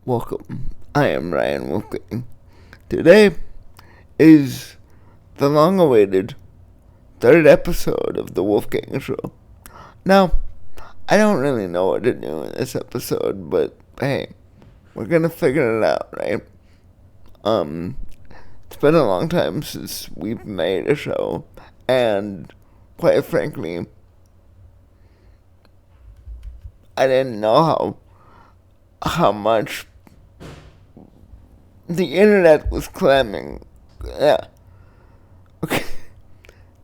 Welcome. I am Ryan Wolfgang. Today is the long-awaited third episode of the Wolfgang Show. Now, I don't really know what to do in this episode, but hey, we're gonna figure it out, right? It's been a long time since we've made a show, and quite frankly, I didn't know how much the internet was clamoring. Yeah. Okay.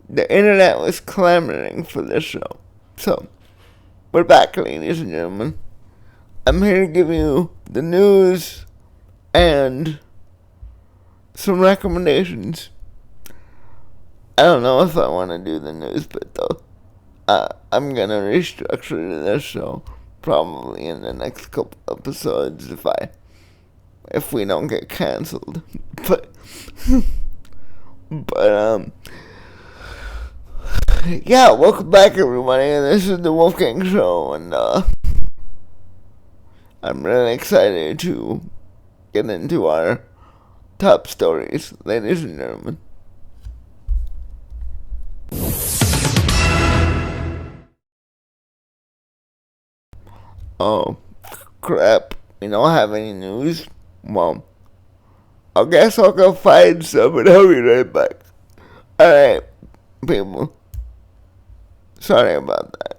The internet was clamoring for this show. So, we're back, ladies and gentlemen. I'm here to give you the news and some recommendations. I don't know if I want to do the news bit, though. I'm gonna restructure this show probably in the next couple episodes if we don't get canceled. But yeah, welcome back, everybody. This is the Wolfgang Show, and I'm really excited to get into our top stories, ladies and gentlemen. Oh, crap. We don't have any news? Well, I guess I'll go find some and I'll be right back. Alright, people. Sorry about that.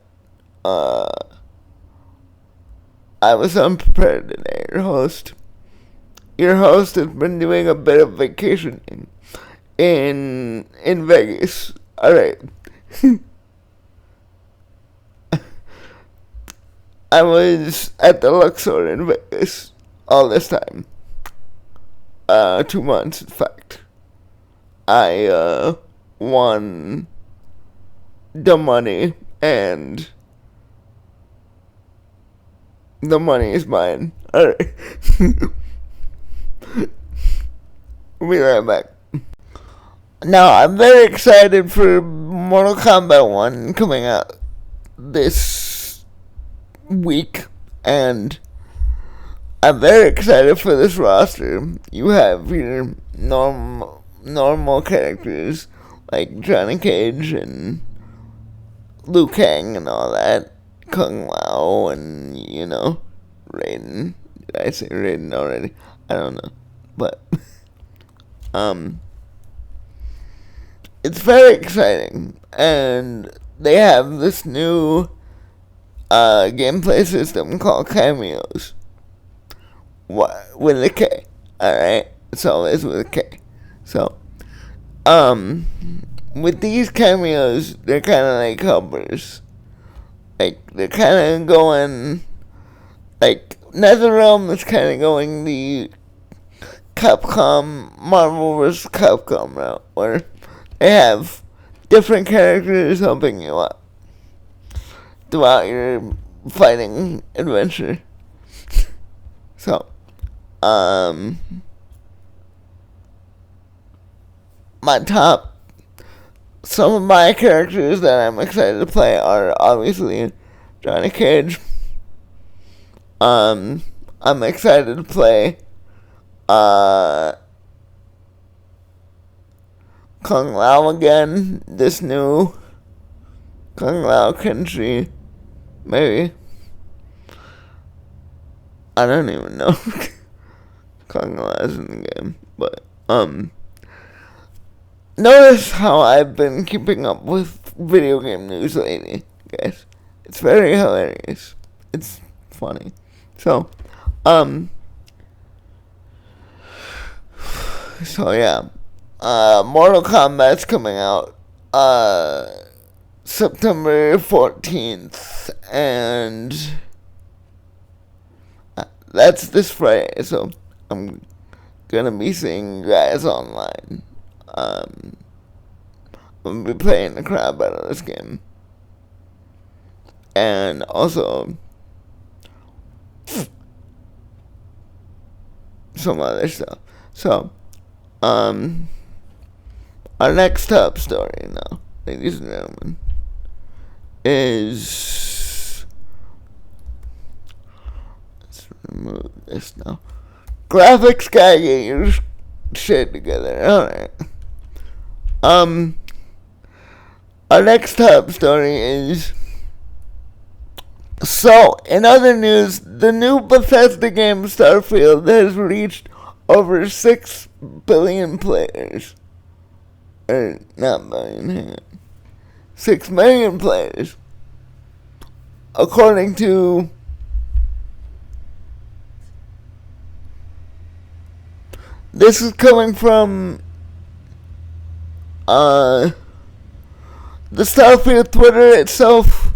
I was unprepared today, Your host has been doing a bit of vacationing in Vegas. Alright. I was at the Luxor in Vegas all this time. 2 months, in fact. I won the money, and the money is mine. Alright. We'll be right back. Now, I'm very excited for Mortal Kombat 1 coming out this week, and I'm very excited for this roster. You have your normal characters like Johnny Cage and Liu Kang and all that, Kung Lao, and Raiden. Did I say Raiden already? I don't know, but it's very exciting, and they have this new gameplay system called cameos. With a K. Alright? It's always with a K. So, with these cameos, they're kind of like helpers. Like, they're kind of going, like, NetherRealm is kind of going the Marvel vs. Capcom route, where they have different characters helping you out throughout your fighting adventure. So, some of my characters that I'm excited to play are obviously Johnny Cage. I'm excited to play, Kung Lao again, this new Kung Lao country, maybe. I don't even know. Kung Lao is in the game, but notice how I've been keeping up with video game news lately, guys. It's very hilarious. It's funny. So yeah. Mortal Kombat's coming out September 14th, and that's this Friday, so I'm gonna be seeing you guys online. I'm gonna be playing the crap out of this game. And also some other stuff. So, our next top story now, ladies and gentlemen, is move this now. Graphics guy, get your shit together. Alright. Our next top story is... So, in other news, the new Bethesda game Starfield has reached over 6 billion players. Or, not billion, hang on. 6 million players. According to... This is coming from... the Starfield Twitter itself.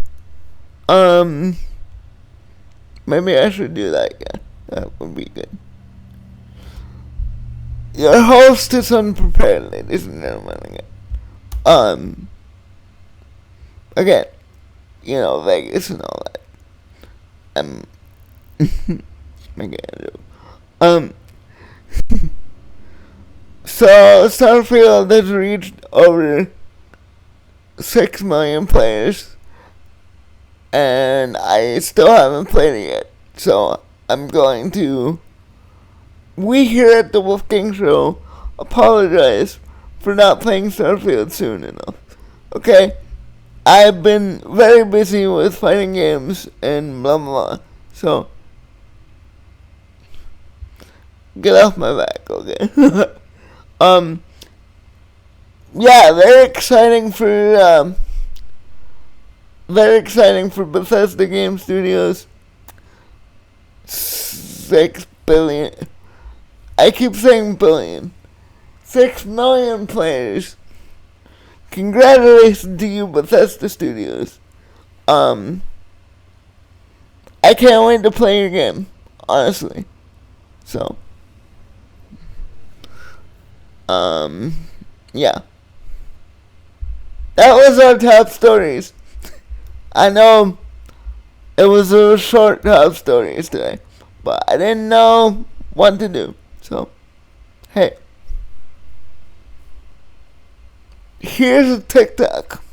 Maybe I should do that again. That would be good. Your host is unprepared, ladies and gentlemen. Again, you know, Vegas and all that. So Starfield has reached over 6 million players. And I still haven't played it yet. So I'm going to... We here at the Wolfgang Show apologize for not playing Starfield soon enough. Okay? I've been very busy with fighting games and blah blah blah. So... Get off my back, okay? Yeah, very exciting for Bethesda Game Studios. 6 billion. I keep saying billion. 6 million players. Congratulations to you, Bethesda Studios. I can't wait to play your game, honestly. So, yeah. That was our top stories. I know it was a short top stories today, but I didn't know what to do. So, hey. Here's a TikTok.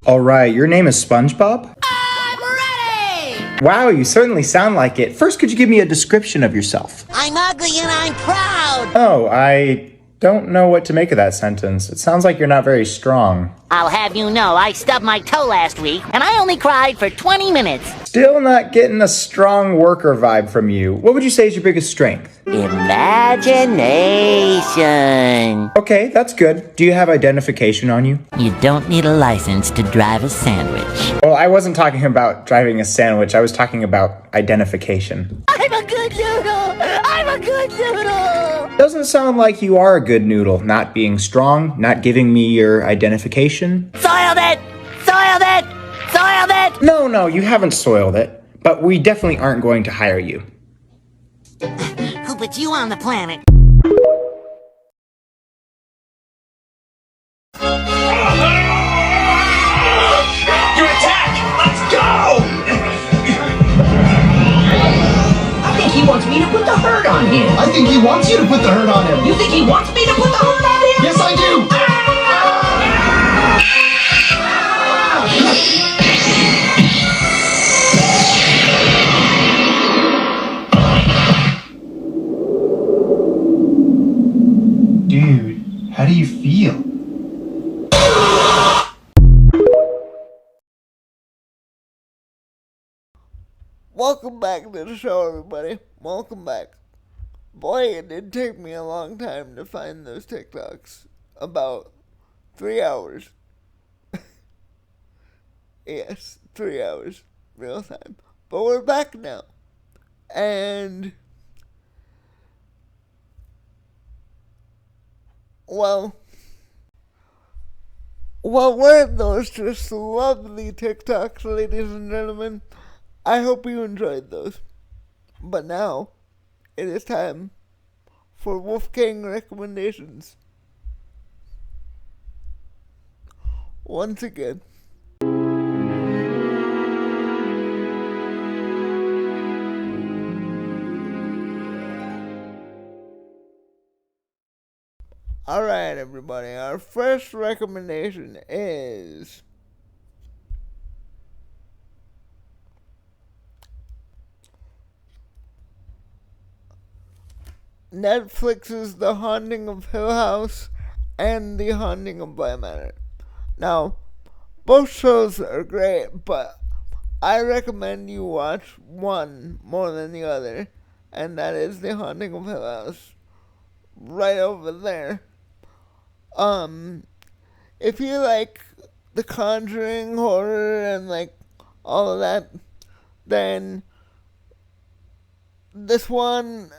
Alright, your name is SpongeBob? I'm ready! Wow, you certainly sound like it. First, could you give me a description of yourself? I'm ugly and I'm proud! Oh, I don't know what to make of that sentence. It sounds like you're not very strong. I'll have you know, I stubbed my toe last week, and I only cried for 20 minutes. Still not getting a strong worker vibe from you. What would you say is your biggest strength? Imagination. Okay, that's good. Do you have identification on you? You don't need a license to drive a sandwich. Well, I wasn't talking about driving a sandwich. I was talking about identification. I'm a good noodle! I'm a good noodle! Doesn't sound like you are a good noodle. Not being strong, not giving me your identification. Soiled it! Soiled it! Soiled it! No, you haven't soiled it. But we definitely aren't going to hire you. Who put you on the planet? Your attack! Let's go! I think he wants me to put the hurt on him. I think he wants you to put the hurt on him. You think he wants me to put the hurt on him? Yes, I do! Dude, how do you feel? Welcome back to the show, everybody. Welcome back. Boy, it did take me a long time to find those TikToks. About 3 hours. Yes, 3 hours. Real time. But we're back now. And... Well, weren't those just lovely TikToks, ladies and gentlemen? I hope you enjoyed those. But now, it is time for Wolfgang recommendations. Once again. Alright, everybody, our first recommendation is Netflix's The Haunting of Hill House and The Haunting of Bly Manor. Now, both shows are great, but I recommend you watch one more than the other, and that is The Haunting of Hill House. Right over there. If you like The Conjuring horror and like all of that, then this one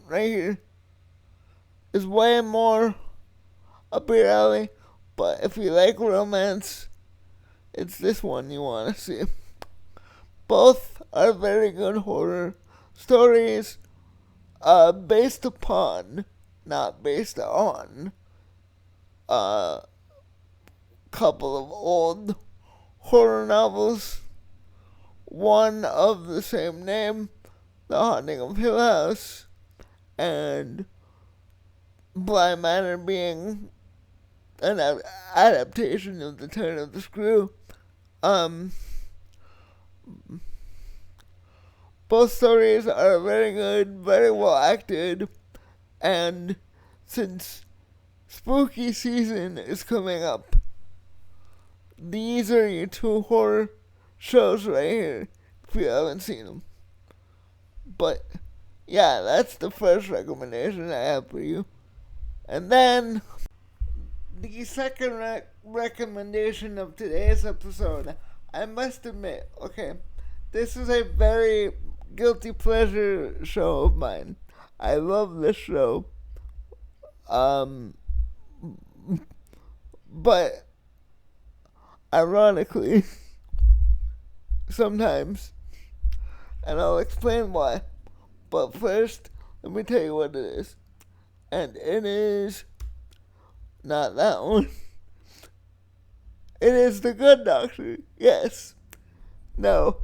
right here is way more up your alley. But if you like romance, it's this one you want to see. Both are very good horror stories, based upon, not based on, a couple of old horror novels. One of the same name, The Haunting of Hill House, and Bly Manor being an adaptation of The Turn of the Screw. Both stories are very good, very well acted, and since spooky season is coming up, these are your two horror shows right here, if you haven't seen them. But, yeah, that's the first recommendation I have for you. And then, the second recommendation of today's episode, I must admit, okay, this is a very guilty pleasure show of mine. I love this show. But ironically, sometimes, and I'll explain why. But first, let me tell you what it is. And it is not that one. It is The Good Doctor. Yes. No.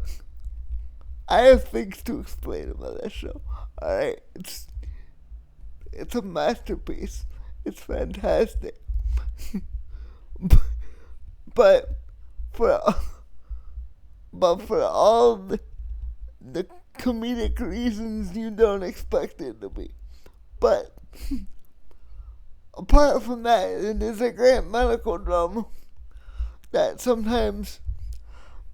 I have things to explain about that show. Alright, it's a masterpiece. It's fantastic. but for all the comedic reasons you don't expect it to be. But apart from that, it is a great medical drama that sometimes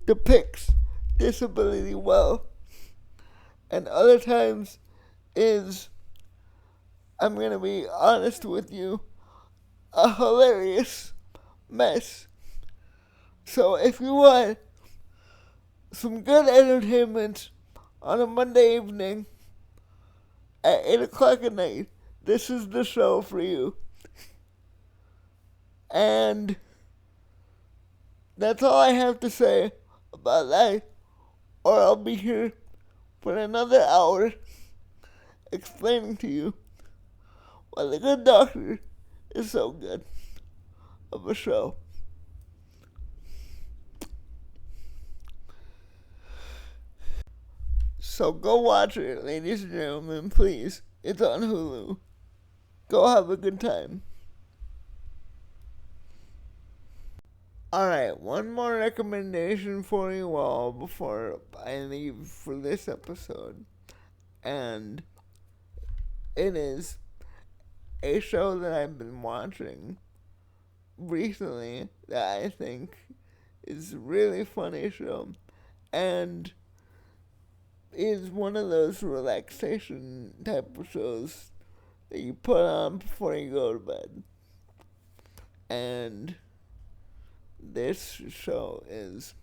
depicts disability well, and other times is, I'm gonna be honest with you, a hilarious mess. So if you want some good entertainment on a Monday evening at 8 o'clock at night, this is the show for you. And that's all I have to say about that, or I'll be here for another hour explaining to you why The Good Doctor is so good of a show. So go watch it, ladies and gentlemen, please. It's on Hulu. Go have a good time. Alright, one more recommendation for you all before I leave for this episode. And it is a show that I've been watching recently that I think is a really funny show. And is one of those relaxation type of shows that you put on before you go to bed. And this show is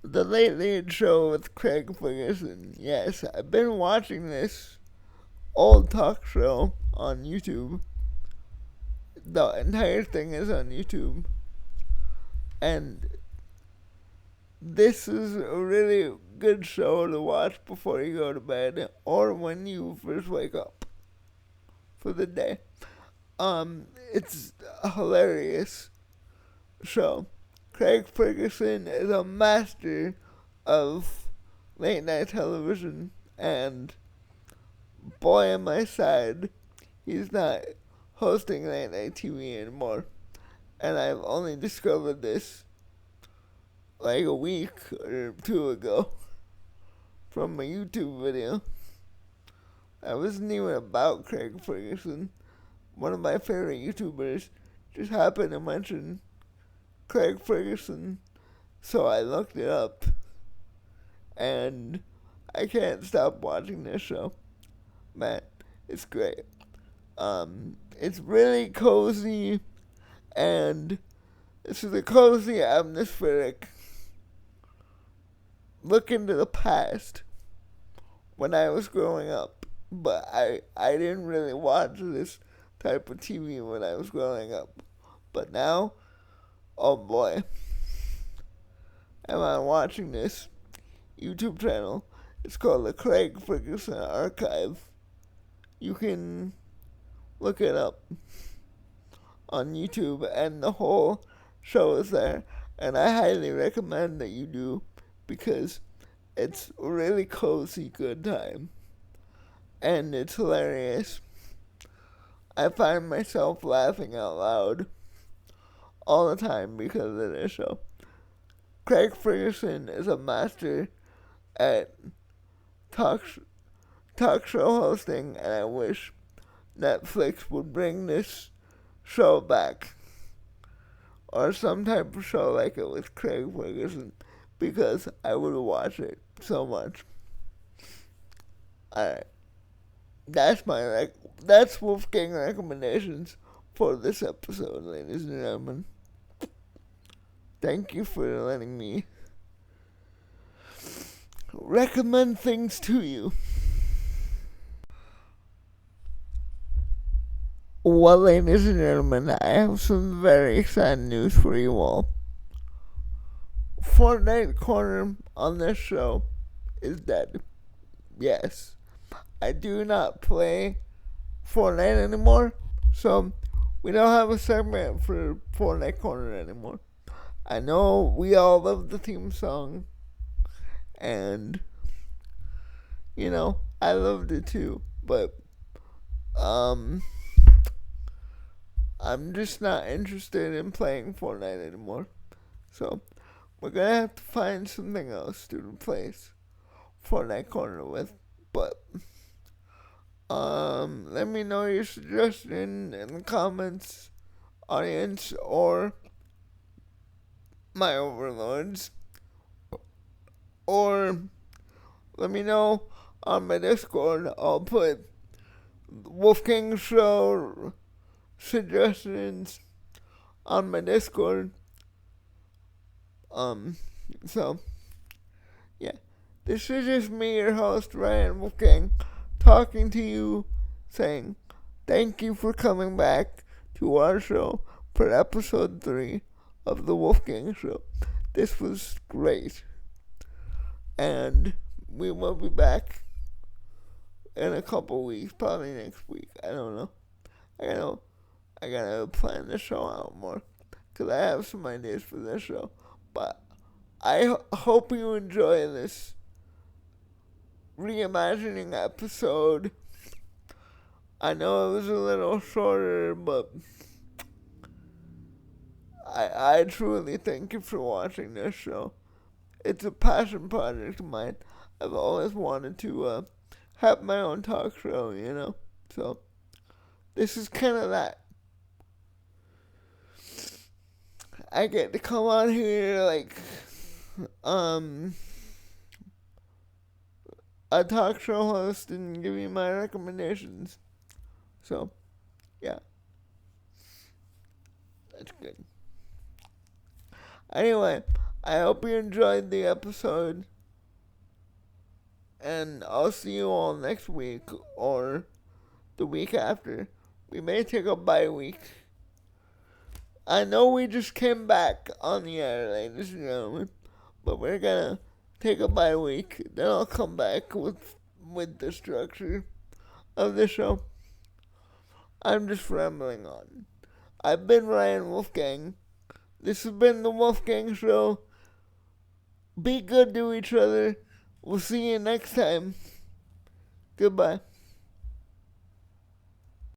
The Late Late Show with Craig Ferguson. Yes, I've been watching this old talk show on YouTube. The entire thing is on YouTube. And this is a really good show to watch before you go to bed or when you first wake up for the day. It's a hilarious show. Craig Ferguson is a master of late night television, and boy am I sad he's not hosting late night TV anymore. And I've only discovered this like a week or two ago. from a YouTube video. That wasn't even about Craig Ferguson. One of my favorite YouTubers just happened to mention Craig Ferguson, so I looked it up, and I can't stop watching this show. Man, it's great. It's really cozy, and this is a cozy, atmospheric look into the past when I was growing up. But I didn't really watch this type of TV when I was growing up. But now, oh boy, am I watching this YouTube channel. It's called the Craig Ferguson Archive. You can look it up on YouTube, and the whole show is there. And I highly recommend that you do, because it's a really cozy, good time. And it's hilarious. I find myself laughing out loud all the time because of this show. Craig Ferguson is a master at talk show hosting, and I wish Netflix would bring this show back, or some type of show like it with Craig Ferguson, because I would watch it so much. Alright, that's Wolfgang recommendations for this episode, ladies and gentlemen. Thank you for letting me recommend things to you. Well, ladies and gentlemen, I have some very sad news for you all. Fortnite Corner on this show is dead. Yes, I do not play Fortnite anymore, so we don't have a segment for Fortnite Corner anymore. I know we all love the theme song, and, you know, I loved it too, but, I'm just not interested in playing Fortnite anymore. So, we're gonna have to find something else to replace Fortnite Corner with. But, let me know your suggestion in the comments, audience, or my overlords. Or let me know on my Discord. I'll put Wolfgang Show suggestions on my Discord. So, yeah. This is just me, your host, Ryan Wolfgang, talking to you, saying thank you for coming back to our show for episode 3 of the Wolfgang Show. This was great. And we will be back in a couple weeks, probably next week. I don't know. I gotta plan the show out more, because I have some ideas for this show. But I hope you enjoy this reimagining episode. I know it was a little shorter, but I truly thank you for watching this show. It's a passion project of mine. I've always wanted to have my own talk show, you know? So, this is kind of that. I get to come on here like a talk show host and give you my recommendations. So, yeah. That's good. Anyway, I hope you enjoyed the episode, and I'll see you all next week or the week after. We may take a bye week. I know we just came back on the air, ladies and gentlemen, but we're gonna take a bye week. Then I'll come back with the structure of the show. I'm just rambling on. I've been Ryan Wolfgang. This has been the Wolfgang Show. Be good to each other. We'll see you next time. Goodbye.